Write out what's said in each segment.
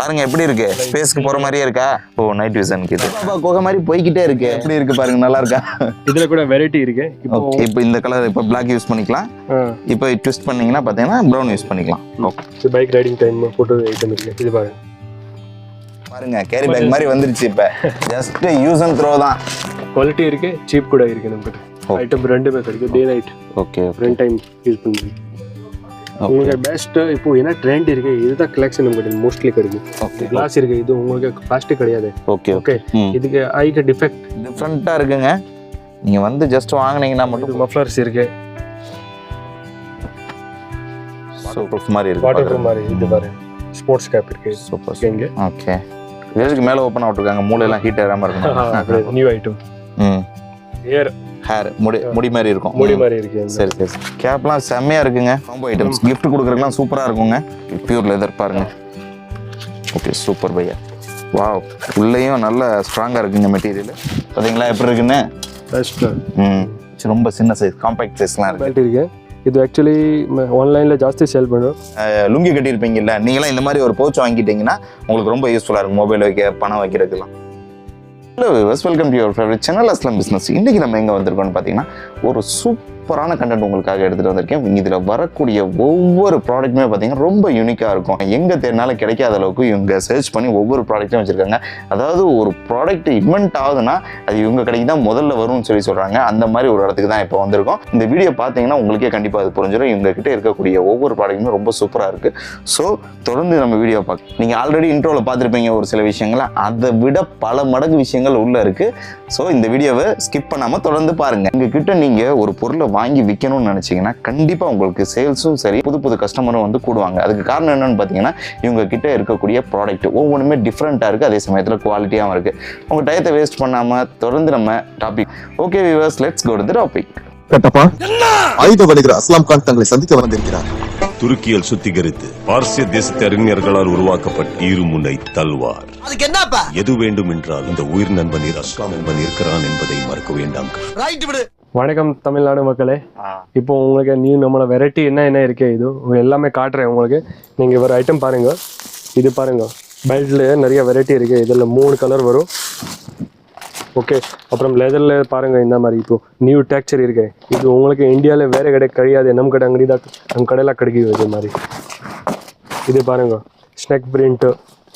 பாருங்க எப்படி இருக்கு, ஸ்பேஸ்க்கு போற மாதிரியே இருக்கா? ஓ நைட் விஷனுக்கு இது குகை மாதிரி போய்கிட்டே இருக்கு. எப்படி இருக்கு பாருங்க, நல்லா இருக்கா? இதுல கூட வெரைட்டி இருக்கு. இப்போ இந்த கலர் இப்போ Black யூஸ் பண்ணிக்கலாம். இப்போ ட்விஸ்ட் பண்ணீங்கன்னா பாத்தீங்கன்னா ப்ரௌன் யூஸ் பண்ணிக்கலாம். Okay, bike riding time photo item இருக்கு. இது பாருங்க, பாருங்க கேரி பேக் மாதிரி வந்துருச்சு. இப்போ ஜஸ்ட் யூஸ் அண்ட் த்ரோ தான். குவாலிட்டி இருக்கு, சீப் கூட இருக்கு. நமக்கு ஐட்டம் ரெண்டுமே கிடைக்கும். டே நைட் ஓகே ரெண்டு டைம் யூஸ் பண்ணுங்க. உங்களுக்கு பெஸ்ட் இப்போ என்ன ட்ரெண்ட் இருக்கு, இதுதான் கலெக்ஷன் நமக்கு மோஸ்ட்லி கிடைக்கும். ஓகே, கிளாஸ் இருக்கு. இது உங்களுக்கு பிளாஸ்டிக் கிடையாது. ஓகே ஓகே, இதுக்கு ஐக்கு டிஃபரெண்டா இருக்குங்க. நீங்க வந்து ஜஸ்ட் வாங்குனீங்கன்னா மட்டும் மஃப்ளர்ஸ் இருக்கு. சூப்பர் மாதிரி இருக்கு. வாட்டர் ப்ரூஃப் மாதிரி. இது பாருங்க, ஸ்போர்ட்ஸ் கேப் இருக்கு. சூப்பர் இங்க. ஓகே, இதுக்கு மேல ஓபன் ஆவுட்ருக்காங்க. மூளை எல்லாம் ஹீட் ஆகாம இருக்கணும். New item. ஹேர் முடி மாதிரி இருக்கும். முடி மாதிரி இருக்கு. சரி சரி. கேப்லாம் செம்மையா இருக்குங்க. காம்போ ஐட்டம்ஸ் கிஃப்ட் கொடுக்கறதுலாம் சூப்பரா இருக்குங்க. பியூர் லெதர் பாருங்க. ஓகே, சூப்பர் பையா. வாவ், உள்ளேயும் நல்ல ஸ்ட்ராங்கா இருக்குங்க மெட்டீரியல். பாத்தீங்களா எப்படி இருக்குன்னு? பெஸ்ட். ரொம்ப சின்ன சைஸ், காம்பாக்ட் சைஸ்லாம் இருக்கு. இது ஆக்சுவலி ஆன்லைன்ல ஜாஸ்தி சேல் பண்ணுறோம். லுங்கி கட்டியிருப்பீங்கல்ல, நீங்களாம் இந்த மாதிரி ஒரு பவுச் வாங்கிட்டீங்கன்னா உங்களுக்கு ரொம்ப யூஸ்ஃபுல்லாக இருக்கும். மொபைல் வைக்க, பணம் வைக்கிறதுக்கெல்லாம். Hello viewers, welcome to your favourite channel Aslam business. இன்றைக்கி நம்ம எங்கே வந்திருக்கோம்னு பார்த்தீங்கன்னா, ஒரு சூப்பரான கண்டென்ட் உங்களுக்காக எடுத்துகிட்டு வந்திருக்கேன். இதில் வரக்கூடிய ஒவ்வொரு ப்ராடக்ட்டுமே பார்த்தீங்கன்னா ரொம்ப யூனிக்காக இருக்கும். எங்கே தேடினாலும் கிடைக்காத அளவுக்கு இவங்க சர்ச் பண்ணி ஒவ்வொரு ப்ராடக்ட்டும் வச்சுருக்காங்க. அதாவது ஒரு ப்ராடக்ட் இன்வென்ட் ஆகுதுன்னா அது இவங்க கடைக்கு தான் முதல்ல வரும்னு சொல்கிறாங்க. அந்த மாதிரி ஒரு இடத்துக்கு தான் இப்போ வந்திருக்கோம். இந்த வீடியோ பார்த்தீங்கன்னா உங்களுக்கே கண்டிப்பாக அது புரிஞ்சிடும். இவங்க கிட்டே இருக்கக்கூடிய ஒவ்வொரு ப்ராடக்ட்டுமே ரொம்ப சூப்பராக இருக்குது. ஸோ தொடர்ந்து நம்ம வீடியோ பார்க்க, நீங்கள் ஆல்ரெடி இன்ட்ரோவில் பார்த்துருப்பீங்க ஒரு சில விஷயங்களை, அதை விட பல மடங்கு விஷயங்கள் உள்ள இருக்கு. ஸோ இந்த வீடியோவை ஸ்கிப் பண்ணாம தொடர்ந்து பாருங்க. எங்ககிட்ட நீங்க ஒரு பொருளை வாங்கி விற்கணும்னு நினைச்சீங்கன்னா கண்டிப்பா உங்களுக்கு சேல்ஸும் சரி, புது புது கஸ்டமரும் வந்து கூடுவாங்க. அதுக்கு காரணம் என்னன்னு பார்த்தீங்கன்னா, இவங்க கிட்ட இருக்கக்கூடிய ப்ராடக்ட் ஒவ்வொன்றுமே டிஃப்ரெண்டா இருக்கு, அதே சமயத்தில் குவாலிட்டியாகவும் இருக்கு. உங்க டயத்தை வேஸ்ட் பண்ணாம தொடர்ந்து நம்ம topic. Okay viewers, let's go to the topic. Kattappa, ஆயுத வணிகர் அஸ்லாம் கான் தங்களை சந்திக்க வந்திருக்கிறார். துருக்கியில் சுத்திகரித்து பார்சிய தேசத்து அறிஞர்களால் உருவாக்கப்பட்ட இருமுனை தல்வார். எது வேண்டும் என்றால் இந்த உயிர் நண்பன் அஸ்லாம் நண்பன் இருக்கிறான் என்பதை மறக்க வேண்டாம். வணக்கம் தமிழ்நாடு மக்களே. இப்போ உங்களுக்கு நியூ நம்மளோட வெரைட்டி என்ன இருக்கு, இது எல்லாமே காட்டுறேன் உங்களுக்கு. நீங்க ஒரு ஐட்டம் பாருங்க. இது பாருங்க, பெல்ட்ல நிறைய வெரைட்டி இருக்கு. இதுல 3 கலர் வரும். ஓகே, அப்புறம் லெதர்ல பாருங்க இந்த மாதிரி இப்போ நியூ டெக்ஸ்சர் இருக்கு. இது உங்களுக்கு இந்தியாவில் வேற கடை கிடையாது. நம்ம கடை அங்கடி தான், நம்ம கடையில் கிடைக்கும் இது மாதிரி. இது பாருங்க, ஸ்னெக் பிரிண்ட்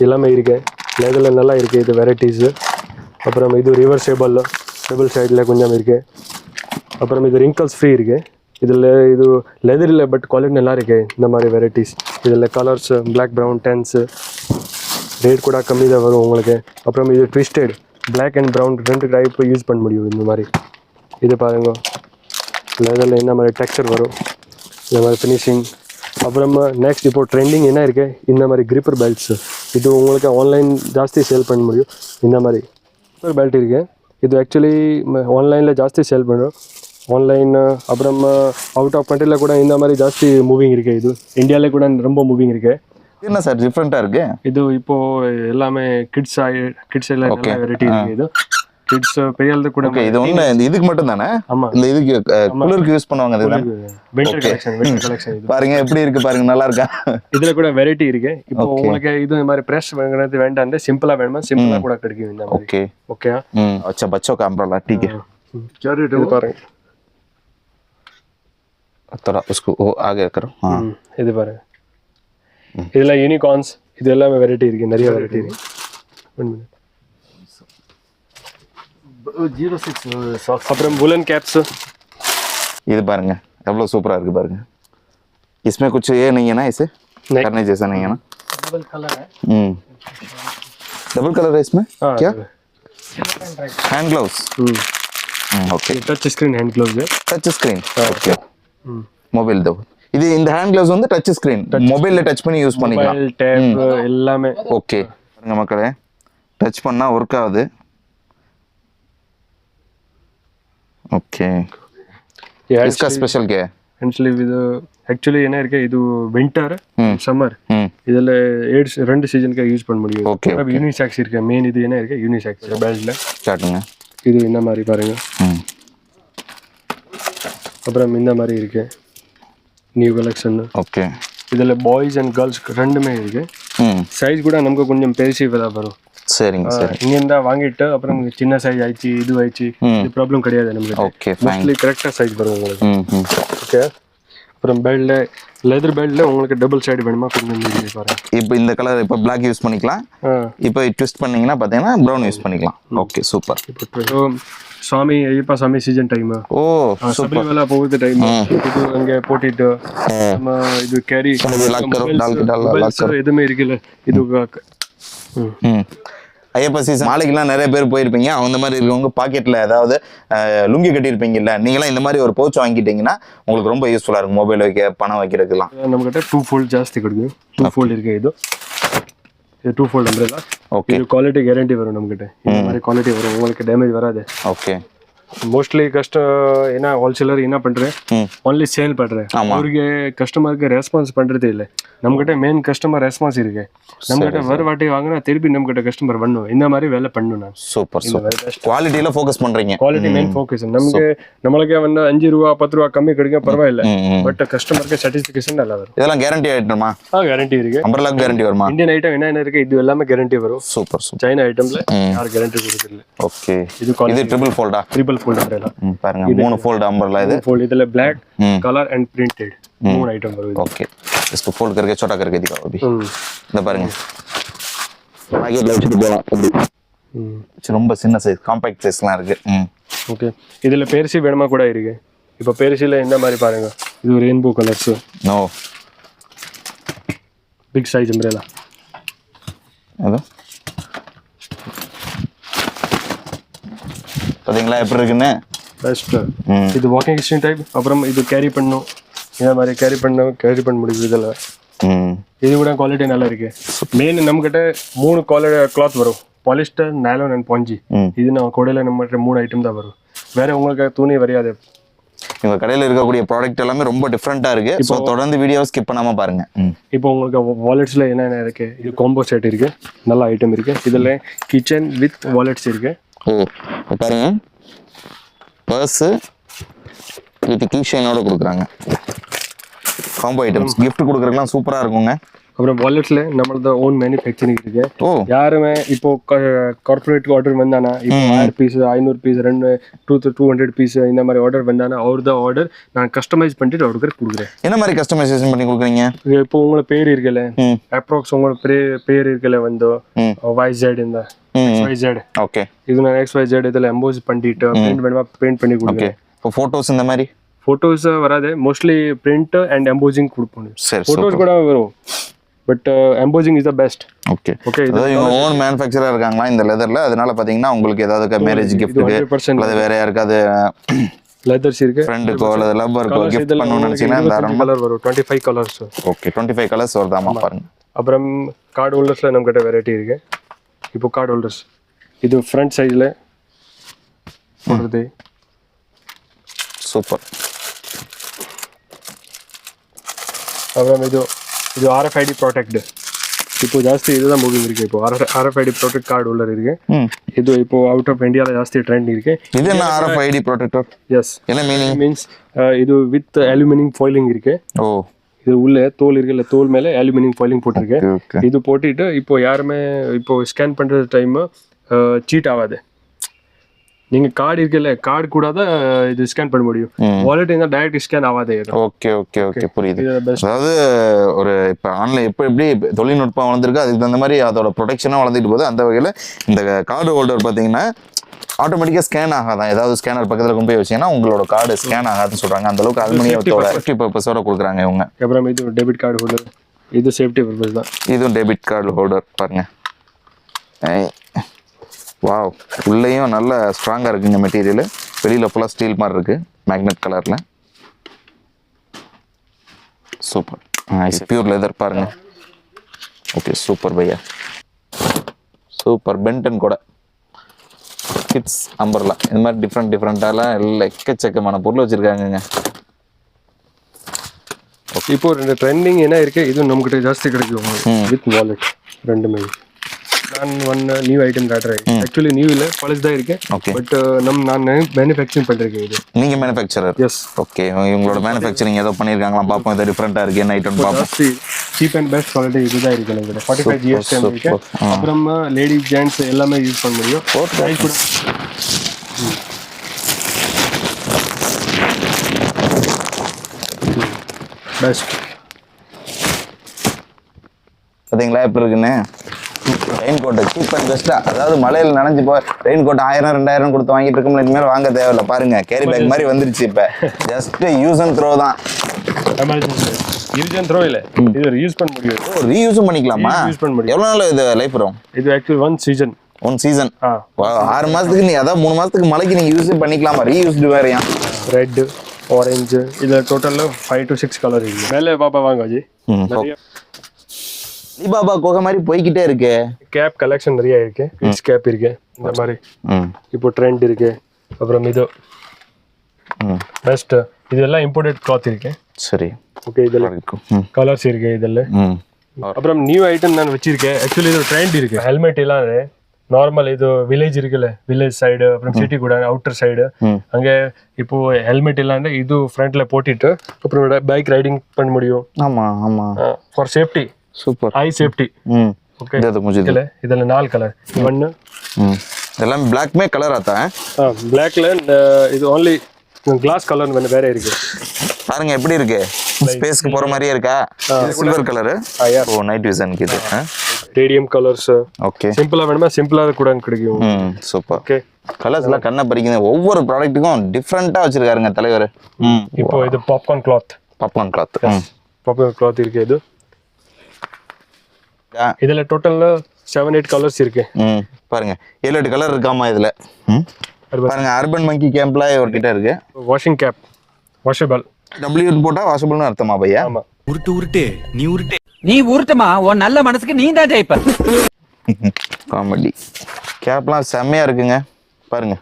எல்லாமே இருக்கு. லெதர்ல நல்லா இருக்கு இது வெரைட்டிஸ். அப்புறம் இது ரிவர்சேபிள், டபுள் சைடில் கொஞ்சம் இருக்கு. அப்புறம் இது ரிங்கிள்ஸ் ஃப்ரீ இருக்கு. இதில் இது லெதர் இல்லை, பட் குவாலிட்டி நல்லா இருக்கு. இந்த மாதிரி வெரைட்டிஸ் இதில் colours black, brown, dense rate கூட கம்மி தான் வரும் உங்களுக்கு. அப்புறம் இது ட்விஸ்டட் பிளாக் அண்ட் ப்ரௌன் ரெண்டு டைப் யூஸ் பண்ண முடியும் இந்த மாதிரி. இது பாருங்க, லெதரில் என்ன மாதிரி டெக்ஸ்சர் வரும், இந்த மாதிரி ஃபினிஷிங். அப்புறமா நெக்ஸ்ட் இப்போ ட்ரெண்டிங் என்ன இருக்கு, இந்த மாதிரி கிரிப்பர் பெல்ட்ஸ். இது உங்களுக்கு ஆன்லைன் ஜாஸ்தி சேல் பண்ண முடியும். இந்த மாதிரி கிரிப்பர் பெல்ட் இருக்கு. இது ஆக்சுவலி ஆன்லைனில் ஜாஸ்தி சேல் பண்ணுறோம். ஆன்லைன் அப்புறமா அவுட் ஆஃப் கண்ட்ரியில் கூட இந்த மாதிரி ஜாஸ்தி மூவிங் இருக்கு. இது இந்தியாவில் கூட ரொம்ப மூவிங் இருக்கு. என்ன சார் டிஃப்ரெண்டா இருக்கு? இது இப்போ எல்லாமே கிட்ஸ் எல்லாம் வெரைட்டி இருக்கு. இது கிட்ஸ் பெரியது கூட. ஓகே, இது ஒண்ணு இதுக்கு மட்டும் தானே? ஆமா, இல்ல இதுக்கு குளிருக்கு யூஸ் பண்ணுவாங்க. இதுதான் வின்டர் கலெக்ஷன். இது பாருங்க எப்படி இருக்கு பாருங்க, நல்லா இருக்கா? இதுல கூட வெரைட்டி இருக்கு. இப்போ உங்களுக்கு இது மாதிரி பிரஷ் வாங்குறது வேண்டாம், சிம்பிளா வேணுமா சிம்பிளா கூட கிடைக்கும் இந்த மாதிரி. ஓகே ஓகே, अच्छा बच्चों का अम्ब्रेला ठीक है. இது பாருங்க, थोड़ा उसको वो आगे करो. हां, இது பாருங்க. இதுல யூனிகார்ன்ஸ் இது எல்லாமே வெரைட்டி இருக்கு, நிறைய வெரைட்டி இருக்கு. 1 மினிட். 06 சாக்ஸ். அப்புறம் वुलन कैप्स. இது பாருங்க எவ்வளவு சூப்பரா இருக்கு பாருங்க. इसमें कुछ ये नहीं है ना, इसे करने जैसा नहीं है ना? डबल कलर है. डबल कलर है इसमें. क्या hand gloves? Okay, touch screen hand gloves है. Touch screen. ओके, मोबाइल दो. இது இந்த ஹேண்ட் கிளவுஸ் வந்து டச் ஸ்கிரீன், மொபைல்ல டச் பண்ணி யூஸ் பண்ணிக்கலாம். மொபைல் டேப் எல்லாமே. ஓகே பாருங்க மக்களே, டச் பண்ணா வர்க் ஆகுது. ஓகே, इसका स्पेशल क्या है? एक्चुअली என்ன இருக்கு, இது வின்டர் சம்மர். இதுல ரெண்டு சீசனுக்கு யூஸ் பண்ண முடியும். ஓகே, யூனிசெக்ஸ் இருக்கு. மெயின் இது என்ன இருக்கு, யூனிசெக்ஸ் பெல்ட்ல காட்டுங்க. இது இந்த மாதிரி பாருங்க. அப்புறம் இந்த மாதிரி இருக்கு நியூ கலெக்ஷன். ஓகே, இதுல பாய்ஸ் அண்ட் கேர்ள்ஸ் ரெண்டுமே இருக்கு. சைஸ் கூட நமக்கு கொஞ்சம் பெருசு தான் வரும். சரிங்க சரி. இங்க இருந்தா வாங்கிட்டு அப்புறம் சின்ன சைஸ் ஆயிடுச்சு இது ஆயிடுச்சு இது ப்ராப்ளம் கிடையாது நமக்கு. Okay fine. மோஸ்ட்லி கரெக்டா சைஸ் வரும் உங்களுக்கு. ஓகே. அப்புறம் பெல்ட்ல லெதர் பெல்ட்ல உங்களுக்கு டபுள் சைடு வேணுமா கொஞ்சம் நீங்க பாருங்க. இப்போ இந்த கலர் இப்போ Black யூஸ் பண்ணிக்கலாம். இப்போ ட்விஸ்ட் பண்ணீங்கன்னா பாத்தீங்கன்னா ப்ரௌன் யூஸ் பண்ணிக்கலாம். Okay super. இப்போ சுவாமி ஐயப்பா சாமி சீசன் டைம். ஓ சபரிமலை போகுது டைம். இது அங்கே போட்டுட்டு நம்ம இது கேரி எதுவுமே இருக்குல்ல இது. ஐயப்பா சீசன் மாலைக்கெல்லாம் நிறைய பேர் போயிருப்பீங்க. அந்த மாதிரி இருக்கவங்க பாக்கெட்ல ஏதாவது லுங்கி கட்டியிருப்பீங்கல்ல, நீங்களாம் இந்த மாதிரி ஒரு பவுச் வாங்கிட்டீங்கன்னா உங்களுக்கு ரொம்ப யூஸ்ஃபுல்லா இருக்கும். மொபைல் வைக்க பணம் வைக்கிறதுக்கெல்லாம். நம்ம கிட்ட 2 ஃபோல்ட் ஜாஸ்தி கிடைக்கும். 2 ஃபோல்ட் இருக்கு. இது 2 ஃபோல்ட் அம்ப்ரெல்லா. ஓகே. இது குவாலிட்டி கேரண்டி வரும் நம்ம கிட்ட. இந்த மாதிரி குவாலிட்டி வரும், உங்களுக்கு டேமேஜ் வராது. ஓகே. மோஸ்ட்லி என்ன ஹோல்சேலர் என்ன பண்றேன் ஒன்லி சேல் பண்றேன். அவருக்கு கஸ்டமருக்கு ரெஸ்பான்ஸ் பண்றதே இல்லை. நம்ம கிட்ட மெயின் கஸ்டமர் ரெஸ்பான்ஸ் இருக்கு. நம்ம கிட்ட வேற வாட்டி வாங்கினா திருப்பி நம்ம கிட்ட கஸ்டமர் வரணும். இந்த மாதிரி வேலை பண்ணணும். நான் சூப்பர் சூப்பர். குவாலிட்டியில ஃபோக்கஸ் பண்றீங்க. Quality main focus. நம்மளுக்கே வந்து 5 ரூபா 10 ரூபா கம்மி கிடைக்கும் பரவாயில்ல. பட் கஸ்டமருக்கு சாட்டிஸ்ஃபிகேஷன் நல்லா வரும். இதெல்லாம் கேரண்டி ஐட்டமா? கேரண்டி இருக்கு. அம்பர்லா கேரண்டி வருமா? இந்தியன் ஐட்டம் என்ன இருக்கு இது எல்லாமே கேரண்டி வரும். Super super. சைனா ஐட்டம்ல யார் கேரண்டி கொடுக்கல. ஓகே. இது ட்ரிபிள் ஃபோல்டா? Triple fold umbrella. பாருங்க 3 ஃபோல்ட் அம்பர்லா. இது ஃபோல்ட் இதுல Black colour and printed 3 item வரும். ओके इसको फोल्ड करके छोटा करके दिखाओ अभी. இந்த பாருங்க பாக்கெட்ல வச்சிட்டு போலாம். அப்படி ரொம்ப சின்ன சைஸ் காம்பாக்ட் சைஸ்லாம் இருக்கு. ஓகே. இதுல பெருசி வேணுமா கூட இருக்கு. இப்போ பெருசில இந்த மாதிரி பாருங்க. இது ஒரு rainbow colours. No big size umbrella. அது பாத்தீங்களா எப்படி இருக்குன்னு? பெஸ்ட். இது வாக்கிங் ஸ்டிக் டைப். அப்புறம் இது கேரி பண்ணனும். இந்த மாதிரி கேரி பண்ண முடியுது இதுல. இது கூட குவாலிட்டி நல்லா இருக்கு. மெயின் நம்ம கிட்ட 3 குவாலிட்டி கிளாத் வரும். Polyester, nylon and spongy. இது நம்ம கடையில நம்ம கிட்ட 3 ஐட்டம் தான் வரும். வேற உங்களுக்கு துணி வரையாது. உங்க கடையில இருக்கக்கூடிய ப்ராடக்ட் எல்லாமே ரொம்ப டிஃபரெண்டா இருக்கு. சோ தொடர்ந்து வீடியோ ஸ்கிப் பண்ணாம பாருங்க. இப்போ உங்களுக்கு வாலெட்ஸ்ல என்ன இருக்கு? இது காம்போ செட் இருக்கு. நல்ல ஐட்டம் இருக்கு. இதுல கிச்சன் வித் வாலெட்ஸ் இருக்கு. ஓ பாருங்க. பர்ஸ் வித் கீ செயினோட கொடுக்குறாங்க. காம்போ ஐட்டம்ஸ் gift கொடுக்கறதுலாம் சூப்பரா இருக்குங்க. அப்புறம் வாலெட்ஸ்ல நம்மளோட ஓன் மேனுஃபேக்சரிங் இருக்கு. யாருமே இப்போ கார்ப்பரேட் ஆர்டர் வந்தானா இப்போ 1000 பீஸ் 500 பீஸ் 200 பீஸ் இந்த மாதிரி ஆர்டர் வந்தானா அவர்தான் ஆர்டர் நான் கஸ்டமைஸ் பண்ணிட்டு அவருக்கு கொடுக்குறேன். என்ன மாதிரி கஸ்டமைசேஷன் பண்ணி கொடுக்குறீங்க? இப்போ உங்களோட பேர் இருக்குல்ல, அப்ராக்ஸ் உங்களோட பேர் இருக்குல்ல வந்து YZ இந்த XYZ. ஓகே. இது நான் XYZ இதுல எம்போஸ் பண்ணிட்டு பிரிண்ட் வேணுமா பிரிண்ட் பண்ணி கொடுக்குறேன். இப்போ போட்டோஸ் இந்த மாதிரி போட்டோஸ் வராது. மோஸ்ட்லி பிரிண்ட் அண்ட் எம்போசிங் கொடுப்போம். போட்டோஸ் கூட வரும். But embossing is the best. Okay okay. இவங்க ஓன் மேனுஃபேக்சரர் இருக்காங்களா இந்த லெதர்ல? அதனால பாத்தீங்கன்னா உங்களுக்கு ஏதாவது மேரேஜ் கிஃப்ட்டுக்கு அல்லது வேற யாருக்காவது லெதர்ஸ் இருக்கு ஃப்ரெண்டுக்கோ அல்லது லவ்வருக்கோ கிஃப்ட் பண்ணனும்னு நினைச்சீங்கன்னா தாராளமா கலர் வரும். 25 கலர்ஸ். ஓகே 25 கலர்ஸ் வருதாமா பாருங்க. அப்புறம் கார்டு ஹோல்டர்ஸ்ல நம்ம கிட்ட வெரைட்டி இருக்கு. இப்போ கார்டு ஹோல்டர்ஸ் இது ஃப்ரண்ட் சைடுல போடுறது சூப்பர். அப்புறம் இது RFID ப்ரொடெக்ட். இப்போ ஜாஸ்தி இதுதான் மூவிங் இருக்கு. இப்போ RFID ப்ரொடெக்ட் கார்டு ஹோல்டர் இருக்கு. இது இப்போ அவுட் ஆஃப் இந்தியால ஜாஸ்தி ட்ரெண்ட் இருக்கு. இது என்ன RFID ப்ரொடெக்டர்? எஸ். என்ன மீனிங்? மீன்ஸ் இது வித் அலுமினியம் ஃபாயிலிங் இருக்கு. ஓ இது உள்ள தோல் இருக்குல்ல, தோல் மேல அலுமினியம் ஃபாயிலிங் போட்டிருக்கு. இது போட்டுட்டு இப்போ யாருமே இப்போ ஸ்கேன் பண்ற டைம் சீட் ஆகாது. நீங்க கார்டு இருக்குல்ல, கார்டு கூட தான் இது ஸ்கேன் பண்ண முடியும். வாலெட் இருந்தா டைரக்ட் ஸ்கேன் ஆகாது. ஓகே ஓகே ஓகே புரியுது. அதாவது ஒரு இப்போ ஆன்லைன் எப்படி தொழில்நுட்பம் வளர்ந்துருக்கு அதுக்கு தகுந்த மாதிரி அதோட ப்ரொடெக்ஷனும் வளர்ந்துட்டு போகுது. அந்த வகையில் இந்த கார்டு ஹோல்டர் பார்த்தீங்கன்னா ஆட்டோமேட்டிக்காக ஸ்கேன் ஆகாதான். ஏதாவது ஸ்கேனர் பக்கத்தில் கொண்டு போய் வச்சீங்கன்னா உங்களோட கார்டு ஸ்கேன் ஆகாதுன்னு சொல்றாங்க. அந்த அளவுக்கு அலுமினியத்தோட சேஃப்டி பர்பஸோட கொடுக்குறாங்க இவங்க. அப்புறம் இது டெபிட் கார்டு ஹோல்டர். இது சேஃப்டி பர்பஸ் தான். இதுவும் டெபிட் கார்டு ஹோல்டர் பாருங்க. வாவ், உள்ளேயும் நல்ல ஸ்ட்ராங்காக இருக்குங்க மெட்டீரியல். வெளியில் ஃபுல்லாக ஸ்டீல் மாதிரி இருக்கு மேக்னெட் கலரில். சூப்பர். பியூர் லெதர் பாருங்க. ஓகே சூப்பர் பையா, சூப்பர். பென்டன் கூட கிட்ஸ் அம்பர்லா இந்த மாதிரி டிஃப்ரெண்ட்டாலாம் எல்லாம் எக்கச்சக்கமான பொருள் வச்சுருக்காங்கங்க. இப்போ 2 ட்ரெண்டிங் என்ன இருக்கு, இது நம்மகிட்ட ஜாஸ்தி கிடைக்கும் வித் வாலெட். ரெண்டுமே நான் ஒன் நியூ ஐட்டம் காட்டுறேன். ஆக்சுவலி நியூ இல்லை, பழசு தான் இருக்கு. ஓகே. பட் நான் மேனுஃபேக்சரிங் பண்ணிருக்கேன் இது. நீங்க மேனுஃபேக்சரர்? எஸ். ஓகே. இவங்களோட மேனுஃபேக்சரிங் ஏதோ பண்ணிருக்காங்களா பாப்போம். இது டிஃபரெண்டா இருக்கு. என்ன ஐட்டம் பாப்போம். சீப் அண்ட் பெஸ்ட் குவாலிட்டி இதுதான் இருக்கு நம்மகிட்ட. 45 GSM இருக்கு. அப்புறம் லேடிஸ் ஜென்ட்ஸ் எல்லாமே யூஸ் பண்ண முடியும். பிரைஸ் கூட பெஸ்ட். பாத்தீங்களா எப்படி இருக்குன்னு? ரெயின் கோட்டை சீப் அண்ட் பெஸ்டா, அதாவது மழையில நனைஞ்சு போ ரெயின் கோட் 1000-2000 கொடுத்து வாங்கிட்டு இருக்கோம்ல, இனிமேல் வாங்க தேவையில்ல. பாருங்க கேரி பேக் மாதிரி வந்துருச்சு. இப்ப ஜஸ்ட் யூஸ் அண்ட் த்ரோ தான். யூஸ் அண்ட் த்ரோ இல்ல, இது யூஸ் பண்ண முடியும். ஓ, ரீயூஸும் பண்ணிக்கலாமா? யூஸ் பண்ண முடியும். எவ்வளவு நாள் இது லைஃப் வரும்? இது ஆக்சுவலி ஒன் சீசன். 1 சீசன். 6 மாசத்துக்கு நீ அதாவது 3 மாசத்துக்கு மழைக்கு நீங்க யூஸ் பண்ணிக்கலாமா? ரீயூஸ்டு வேறையா? ரெட், ஆரஞ்சு, இதுல டோட்டல்ல 5 to 6 கலர் இருக்கு. மேலே பாப்பா வாங்க அஜி. நிறைய பாபா கோகை மாதிரி போய்கிட்டே இருக்கு. கேப் கலெக்ஷன் நிறைய இருக்கு. கிட்ஸ் கேப் இருக்கு இந்த மாதிரி. இப்போ ட்ரெண்ட் இருக்கு. அப்புறம் இது பெஸ்ட், இதெல்லாம் இம்போர்ட்டட் கிளாத் இருக்கு. சரி. ஓகே. இதுல கலர்ஸ் இருக்கு இதுல. அப்புறம் நியூ ஐட்டம் நான் வச்சிருக்கேன். ஆக்சுவலி இது ட்ரெண்ட் இருக்கு. ஹெல்மெட் எல்லாம் நார்மல் இது வில்லேஜ் இருக்குல்ல, வில்லேஜ் சைடு அப்புறம் சிட்டி கூட அவுட்டர் சைடு அங்க இப்போ ஹெல்மெட் இல்லாம இது ஃப்ரண்ட்ல போட்டுட்டு அப்புறம் பைக் ரைடிங் பண்ண முடியும். ஆமா ஆமா. For safety. Super. High safety. Okay. இதுல 4 கலர். ஒன்னு இதெல்லாம் Black மே கலர் ஆத்தா है? Blackல இது only glass கலர் வேற இருக்கு. பாருங்க எப்படி இருக்கு. ஸ்பேஸ்க்கு போற மாதிரியே இருக்கா? Silver colour. ஓ, நைட் விஷனுக்கு இது. Radium colours. ஓகே. சிம்பிளா வேணுமா சிம்பிளா கூட கிடைக்கும். சூப்பர். ஓகே. கலர்ஸ்லாம் கண்ணை பறிக்குது. ஒவ்வொரு ப்ராடக்ட்டுக்கும் டிஃப்ரெண்டா வச்சிருக்காருங்க தலைவர். இப்போ இது popcorn cloth. Popcorn cloth. Popcorn cloth இருக்கு. இது இதுல டோட்டல்ல 7-8 கலர்ஸ் இருக்கு. பாருங்க 7-8 கலர் இருக்காமா இதுல. பாருங்க அர்பன் மங்கி கேம்ப்ல ஒரு கிட்ட இருக்கு. Washing gap, washable. W போட்டா வாஷபிள்னு அர்த்தமா பையா? ஆமா. உருட்டு நீ உருட்டுமா, உன் நல்ல மனசுக்கு நீ தான் ஜெயிப்ப. காமெடி. கேப்லாம் செம்மையா இருக்குங்க. பாருங்க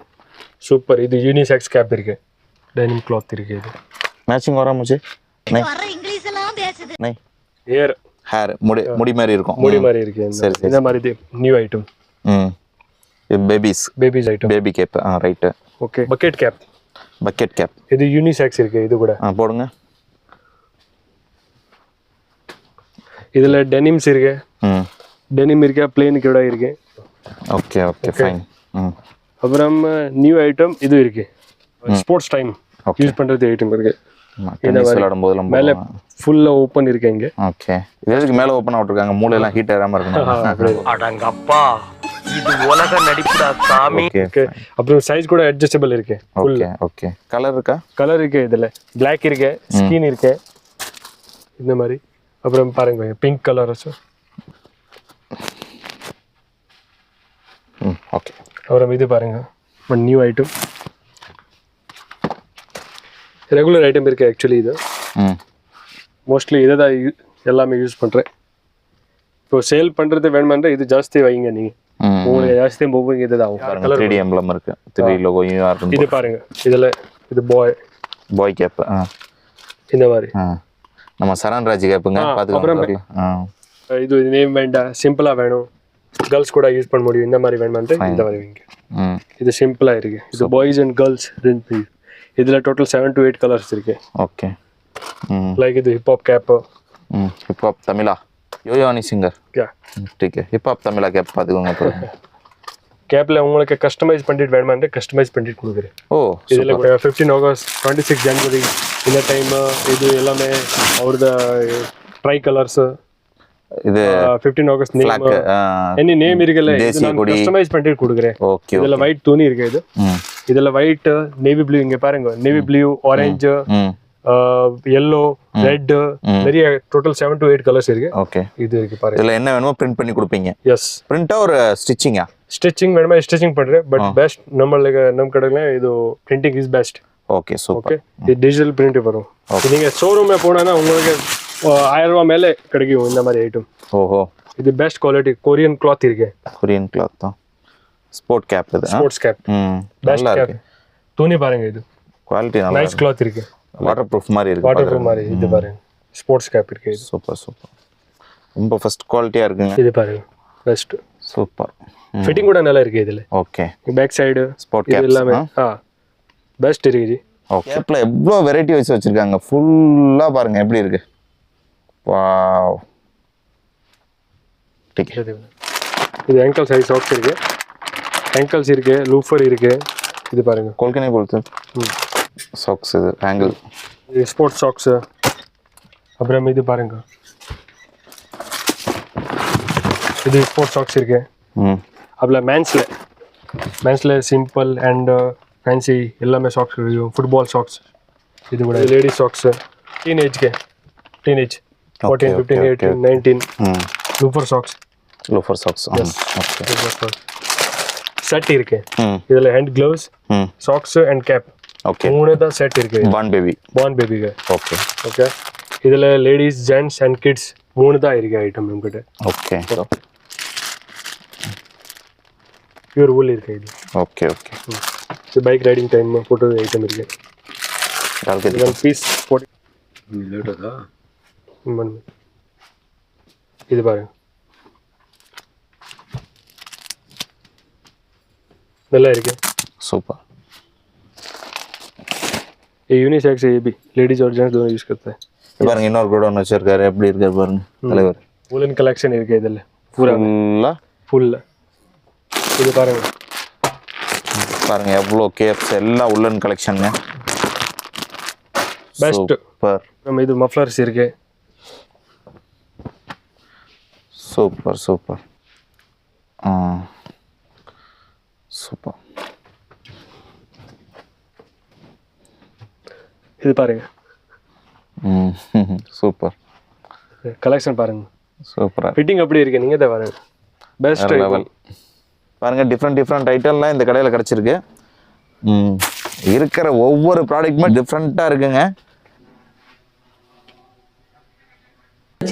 சூப்பர். இது யூனிசெக்ஸ் கேப் இருக்கு. டெனிம் கிளாத் இருக்கு. இது மேட்சிங் வரா मुझे नहीं வர இங்கிலீஷ் எல்லாம் பேசுது. नहीं ஹேர் முடி மாதிரி இருக்கும். முடி மாதிரி இருக்கு. இந்த மாதிரி new item. Babies item. Baby cap. Right. Okay. Bucket cap. இது யூனிசெக்ஸ் இருக்கு. இது கூட போடுங்க. இதுல டெனிம்ஸ் இருக்கு. டெனிம் இருக்கு, பிளேன் கூட இருக்கு. Okay fine. அப்புறம் நியூ ஐட்டம் இது இருக்கு. ஸ்போர்ட்ஸ் டைம் யூஸ் பண்றது ஐட்டம் இருக்கு. மேல ஃபுல்லா ஓபன் இருக்கு இங்க. ஓகே. இதுக்கு மேல ஓபன் ஆவுட்ருக்காங்க. மூளை எல்லாம் ஹீட் ஏறாம இருக்கணும். அடங்கப்பா, இது உலக நடிப்புடா சாமி. ஓகே. அப்புறம் சைஸ் கூட அட்ஜஸ்டபிள் இருக்கு. ஓகே. கலர் இருக்கா? கலர் இருக்கு. இதுல Black இருக்கு, ஸ்கின் இருக்கு இந்த மாதிரி. அப்புறம் பாருங்க பிங்க் கலர். ஓகே. அப்புறம் இது பாருங்க one new item. Regular item இருக்கு. ஆக்சுவலி இது மோஸ்ட்லி இதை தான் எல்லாமே யூஸ் பண்றேன். இப்போ சேல் பண்றது வேணுமான்ற இது ஜாஸ்தி வைங்க. நீங்க உங்களுக்கு ஜாஸ்தி மூவிங் இதுதான் ஆகும். 3D எம்ப்ளம் இருக்கு. 3D லோகோ இருக்கும். இது பாருங்க. இதுல இது பாய் கேப். இந்த மாதிரி நம்ம சரண்ராஜ் கேப்புங்க. பாத்துக்கலாம். இது நேம் வேண்டாம், சிம்பிளா வேணும், கேர்ள்ஸ் கூட யூஸ் பண்ண முடியும். இந்த மாதிரி வேணுமான்ற இந்த மாதிரி வைங்க. இது சிம்பிளா இருக்கு. இது பாய்ஸ் அண்ட் கேர்ள்ஸ் ரெண்டு. இதுல டோட்டல் 7 to 8 கலர்ஸ் இருக்கு. ஓகே. லைக் இது hip hop cap. Hip hop Tamizha யோயோனி சிங்கர். ठीक है. ஹிப் ஹாப் தமிழா கேப் பாத்துக்கோங்க. கேப்ல உங்களுக்கு கஸ்டமைஸ் பண்ணிட்டு வேணுமான்னு கஸ்டமைஸ் பண்ணிட்டு கொடுக்குறேன். ஓ, இதுல 15 ஆகஸ்ட் 26 ஜனவரி இந்த டைம் இது எல்லாமே அவரது ட்ரை கலர்ஸ். இது 15 ஆகஸ்ட் நேம் எனி நேம் இருக்குல்ல, இது நான் கஸ்டமைஸ் பண்ணிட்டு கொடுக்குறேன். ஓகே. இதுல ஒயிட் துணி இருக்கு. இதுல ஒயிட், நேவி ப்ளூ இங்க பாருங்க, navy blue, orange, yellow, red, நிறைய டோட்டல் 7 to 8 கலர்ஸ் இருக்கு. ஓகே. இது இருக்கு பாருங்க. இதுல என்ன வேணுமோ பிரிண்ட் பண்ணி கொடுப்பீங்க? எஸ். பிரிண்டா ஒரு ஸ்டிச்சிங்கா? ஸ்டிச்சிங் வேணுமா ஸ்டிச்சிங் பண்றேன். பட் பெஸ்ட் நம்ம கடையில இது printing is best. Okay super. Okay. இது டிஜிட்டல் பிரிண்ட் வரும். நீங்க ஷோரூம்ல போனா உங்களுக்கு 1000 ரூபாய் மேலே கிடைக்கும் இந்த மாதிரி ஐட்டம். ஓஹோ. இது பெஸ்ட் குவாலிட்டி கொரியன் கிளாத் இருக்கு. கொரியன் கிளாத் தான். ஸ்போர்ட் கேப் இது. Sports cap. Best cap. துணி பாருங்க. இது குவாலிட்டி நல்லா நைஸ் கிளாத் இருக்கு. வாட்டர் ப்ரூஃப் மாதிரி இருக்கு. வாட்டர் ப்ரூஃப் மாதிரி. இது பாருங்க ஸ்போர்ட்ஸ் கேப் இருக்கு. இது சூப்பர். ரொம்ப ஃபர்ஸ்ட் குவாலிட்டியா இருக்குங்க. இது பாருங்க பெஸ்ட். சூப்பர். ஃபிட்டிங் கூட நல்லா இருக்கு இதில். ஓகே. பேக் சைடு ஸ்போர்ட் இது கேப்ஸ் எல்லாமே பெஸ்ட் இருக்கு ஜி. ஓகே. கேப்ல எவ்வளோ வெரைட்டி வச்சு வச்சிருக்காங்க. ஃபுல்லாக பாருங்க எப்படி இருக்கு. வாவ். இது ankle size socks இருக்கு, ankles இருக்கு, லூஃபர் இருக்கு. இது பாருங்க கொல்கனே போல்ட்டு சாக்ஸ், இது ஆங்கிள், இது ஸ்போர்ட்ஸ் சாக்ஸ். அப்புறம் இது பாருங்க, இது ஸ்போர்ட்ஸ் சாக்ஸ் இருக்கு. அப்புறம் மேன்ஸ்ல சிம்பிள் அண்ட் ஃபேன்சி எல்லாமே சாக்ஸ் இருக்கு. ஃபுட்பால் சாக்ஸ், இது கூட ladies socks, teenage 14, 15, 18, 19. Loafer socks. Okay. Set இருக்கு. இதுல hand gloves, socks and cap, okay, மூணு தான் செட் இருக்கு. பார்ன் பேபிக்கு. ஓகே. ஓகே. இதுல லேடிஸ், ஜென்ட்ஸ் அண்ட் கிட்ஸ் மூணு தான் இருக்கு ஐட்டம் நம்மகிட்ட. ஓகே. பியூர் wool இருக்கு இது. ஓகே. ஓகே. இது bike riding time photo item இருக்கு. One piece 40. இது பாருங்க, நல்லா இருக்கு. சூப்பர். ये यूनिसेक्स है, ये भी लेडीज और जेंट्स दोनों यूज करते हैं. பாருங்க இன்னொரு கூட ஒன்று வச்சிருக்காரு, எப்படி இருக்காரு பாருங்க தலைவர். वुलन कलेक्शन இருக்கு இதுல பூரா ஃபுல். இது பாருங்க எவ்வளோ கேப்ஸ் எல்லாம் உள்ளன் கலெக்ஷனுங்க. பெஸ்ட். சூப்பர். நம்ம இது மஃப்ளர்ஸ் இருக்கு. சூப்பர். சூப்பர். இது பாருங்க. சூப்பர். கலெக்ஷன் பாருங்க. சூப்பரா. ஃபிட்டிங் எப்படி இருக்கு நீங்க தான் பாருங்க. Best level. பாருங்க டிஃப்ரெண்ட் ஐட்டம்லாம் இந்த கடையில் கிடச்சிருக்கு. இருக்கிற ஒவ்வொரு ப்ராடக்ட்டுமே டிஃப்ரெண்ட்டாக இருக்குங்க.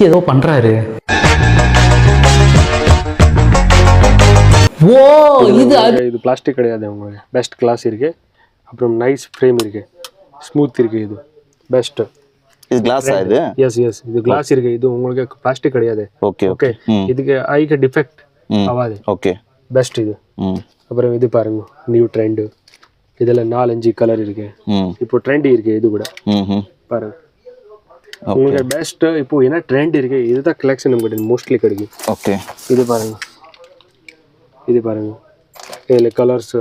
ஏதோ பண்றாரு. ஓ இது பிளாஸ்டிக் கிடையாது உங்களுக்கு. பெஸ்ட் கிளாஸ் இருக்கு. அப்புறம் நைஸ் ஃப்ரேம் இருக்கு, ஸ்மூத் இருக்கு. இது பெஸ்ட். இது கிளாஸா இது? எஸ் இது கிளாஸ் இருக்கு. இது உங்களுக்கு பிளாஸ்டிக் கிடையாது. ஓகே. ஓகே. இதுக்கு ஐக்கு டிஃபெக்ட் ஆகாது. ஓகே. பெஸ்ட் இது. அப்புறம் இது பாருங்க நியூ ட்ரெண்ட். இதுல 4-5 கலர் இருக்கு. இப்போ ட்ரெண்ட் இருக்கு இது கூட பாருங்க. உங்களுக்கு பெஸ்ட் இப்போ என்ன ட்ரெண்ட் இருக்கு இதுதான் கலெக்ஷன் நமக்கு மோஸ்ட்லி கிடைக்கும். ஓகே. இது பாருங்க இதுல கலர்ஸ்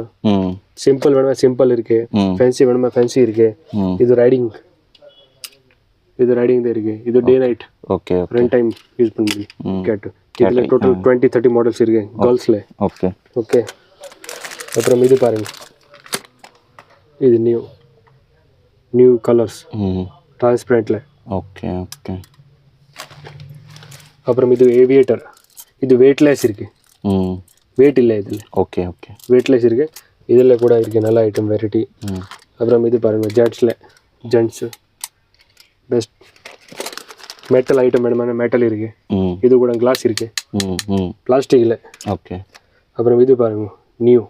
சிம்பிள் வேணுமா சிம்பிள் இருக்கு, ஃபேன்சி வேணுமா ஃபேன்சி இருக்கு. இது ரைடிங் தான் இருக்கு. இது டே நைட் ஓகே ரெண்டு டைம் யூஸ் பண்ண முடியும். கேட் இதுல டோட்டல் 20-30 மாடல்ஸ் இருக்கு கேர்ள்ஸ்ல. ஓகே. அப்புறம் இது பாருங்க, இது நியூ கலர்ஸ் டிரான்ஸ்பரண்ட்ல. ஓகே. அப்புறம் இது ஏவியேட்டர். இது வெயிட்லெஸ் இருக்கு, வெயிட் இல்லை இதில். ஓகே. வெயிட்லெஸ் இருக்கு. இதில் கூட இருக்கு நல்ல ஐட்டம் வெரைட்டி. அப்புறம் இது பாருங்க ஜென்ட்ஸு பெஸ்ட் மெட்டல் ஐட்டம் வேணுமான மெட்டல் இருக்கு. இது கூட கிளாஸ் இருக்கு, பிளாஸ்டிக் இல்லை. ஓகே. அப்புறம் இது பாருங்க நியூ.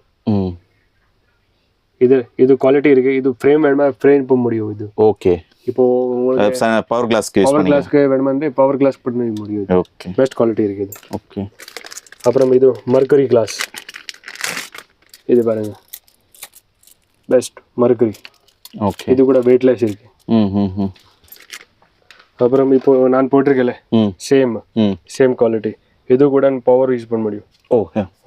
இது குவாலிட்டி இருக்கு. இது ஃப்ரேம் வேணுமா ஃப்ரேம் போக முடியும் இது. ஓகே. இப்போ உங்களுக்கு பவர் கிளாஸ்க்கு வேணுமா பவர் கிளாஸ் பண்ண முடியும். ஓகே. பெஸ்ட் குவாலிட்டி இருக்கு இது. ஓகே. அப்புறம் இது மர்க்கரி கிளாஸ். இது பாருங்க பெஸ்ட் மர்க்கரி. ஓகே. இது கூட வெயிட்லெஸ் இருக்கு. அப்புறம் இப்போ நான் போட்டிருக்கேன்ல சேம் குவாலிட்டி. இது கூட பவர் யூஸ் பண்ண முடியும்.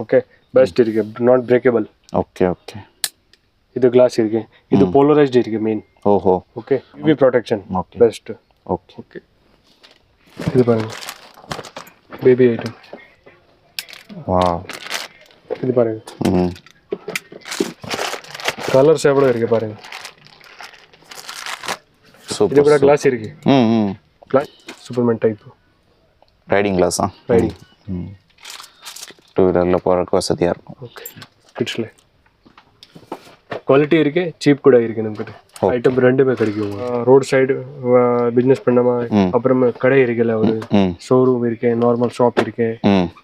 ஓகே. பெஸ்ட் இருக்கு, நாட் பிரேக்கபிள். ஓகே. இது கிளாஸ் இருக்கு. இது போலரைஸ்ட் இருக்கு main. Okay. UV protection best. Okay. இது பாருங்க பேபி ஐட்டம். வாவ். இது பாருங்க கலர்ஸ் எவ்வளவு இருக்கு பாருங்க. இது கூட கிளாஸ் இருக்கு. கிளாஸ் சூப்பர்மேன் டைப் ரைடிங் கிளாஸா? ரைடிங் 2 வீலர்ல போறதுக்கு வசதியா இருக்கும். ஓகே. கிட்ஸ்ல குவாலிட்டி இருக்கு, சீப் கூட இருக்கு. நம்மகிட்ட ஐட்டம் ரெண்டுமே கிடைக்கும். ரோட் சைடு பிசினஸ் பண்ணாம அப்புறம் கடை இருக்குல்ல, ஒரு ஷோரூம் இருக்கு, நார்மல் ஷாப் இருக்கு,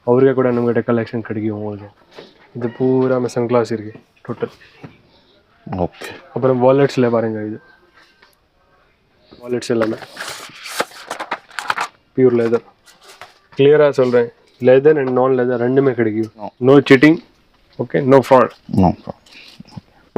அவருக்கே கூட நம்மகிட்ட கலெக்ஷன் கிடைக்கும் உங்களுக்கு. இது பூரா சன் கிளாஸ் இருக்கு டோட்டல். ஓகே. அப்புறம் வாலெட்ஸ்ல பாருங்க, இது வாலெட்ஸ் எல்லாமே பியூர் லெதர். கிளியரா சொல்றேன், லெதர் அண்ட் நான் லெதர் ரெண்டுமே கிடைக்கும். No cheating, okay, no fraud.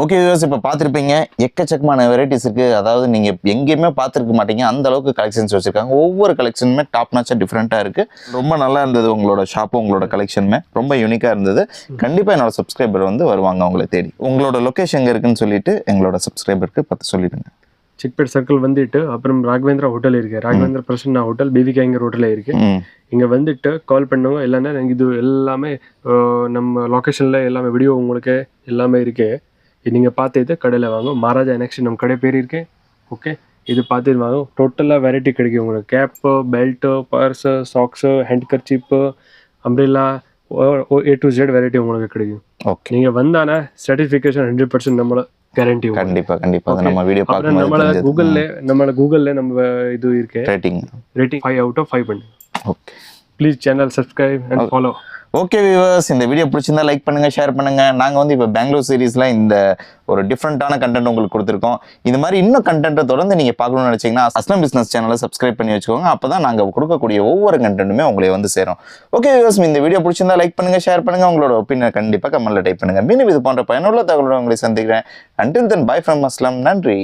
Okay viewers, இப்போ பார்த்துருப்பீங்க எக்கச்சக்கமான வெரைட்டிஸ் இருக்குது. அதாவது நீங்கள் எங்கேயுமே பார்த்துருக்க மாட்டீங்க, அந்த அளவுக்கு கலெக்ஷன்ஸ் வச்சுருக்காங்க. ஒவ்வொரு கலெக்ஷனுமே டாப் நாச்சாக டிஃப்ரெண்ட்டாக இருக்குது. ரொம்ப நல்லா இருந்தது உங்களோட ஷாப்பும் உங்களோட கலெக்ஷனுமே ரொம்ப யூனிக்காக இருந்தது. கண்டிப்பாக என்னோட சப்ஸ்கிரைபர் வந்து வருவாங்க உங்களை தேடி. உங்களோட லொக்கேஷன் எங்கே இருக்குன்னு சொல்லிட்டு எங்களோட சப்ஸ்கிரைபருக்கு பார்த்து சொல்லிடுங்க. சிக்பேட் சர்க்கிள் வந்துட்டு அப்புறம் ராகவேந்திரா ஹோட்டல் இருக்கு, ராகவேந்திரா பிரசன்னா ஹோட்டல், பிவிகேங்கிற ஹோட்டல் இருக்கு. இங்க வந்துட்டு கால் பண்ணுங்க. இல்லைன்னா எனக்கு இது எல்லாமே நம்ம லொக்கேஷன்ல எல்லாமே வீடியோ உங்களுக்கு எல்லாமே இருக்கு. நீங்க பார்த்து கடையில் வாங்க. மகாராஜா என்எக்ஸ் நம்ம கடை பேர் இருக்கு. ஓகே, இது பார்த்துட்டு வாங்க. டோட்டலாக வெரைட்டி கிடைக்கும் உங்களுக்கு. Cap, belt, purse, socks, handkerchief, umbrella, A to Z variety உங்களுக்கு கிடைக்கும். ஓகே, நீங்க வந்தானா சர்டிஃபிகேஷன் 100% நம்மள கேரண்டி. கண்டிப்பா அதை நம்ம வீடியோ பார்க்கும்போது நம்மள கூகுள்ல நம்ம இது இருக்கு ரேட்டிங் 5 out of 5 பண்ணு. Okay, please channel subscribe and follow. Okay viewers, இந்த வீடியோ பிடிச்சிருந்தா லைக் பண்ணுங்க, ஷேர் பண்ணுங்க. நாங்கள் வந்து இப்போ பெங்களூர் சீரீஸ்ல இந்த ஒரு டிஃப்ரெண்ட்டான கண்டென்ட் உங்களுக்கு கொடுத்துருக்கோம். இந்த மாதிரி இன்னும் கண்டென்ட்டை தொடர்ந்து நீங்கள் பார்க்கணும்னு நினச்சிங்கன்னா அஸ்லம் பிஸ்னஸ் சேனலை சப்ஸ்கிரைப் பண்ணி வச்சுக்கோங்க. அப்போ தான் நாங்கள் கொடுக்கக்கூடிய ஒவ்வொரு கண்டென்ட்டுமே உங்களை வந்து சேரும். ஓகே வியூவர்ஸ், இந்த வீடியோ பிடிச்சிருந்தா லைக் பண்ணுங்க, ஷேர் பண்ணுங்க. உங்களோட ஒப்பீனியன் கண்டிப்பாக கமெண்ட்ல டைப் பண்ணுங்க. மீண்டும் இது போன்ற பயனுள்ள தகவலோட உங்களை சந்திக்கிறேன். Until then, bye from Aslam. நன்றி.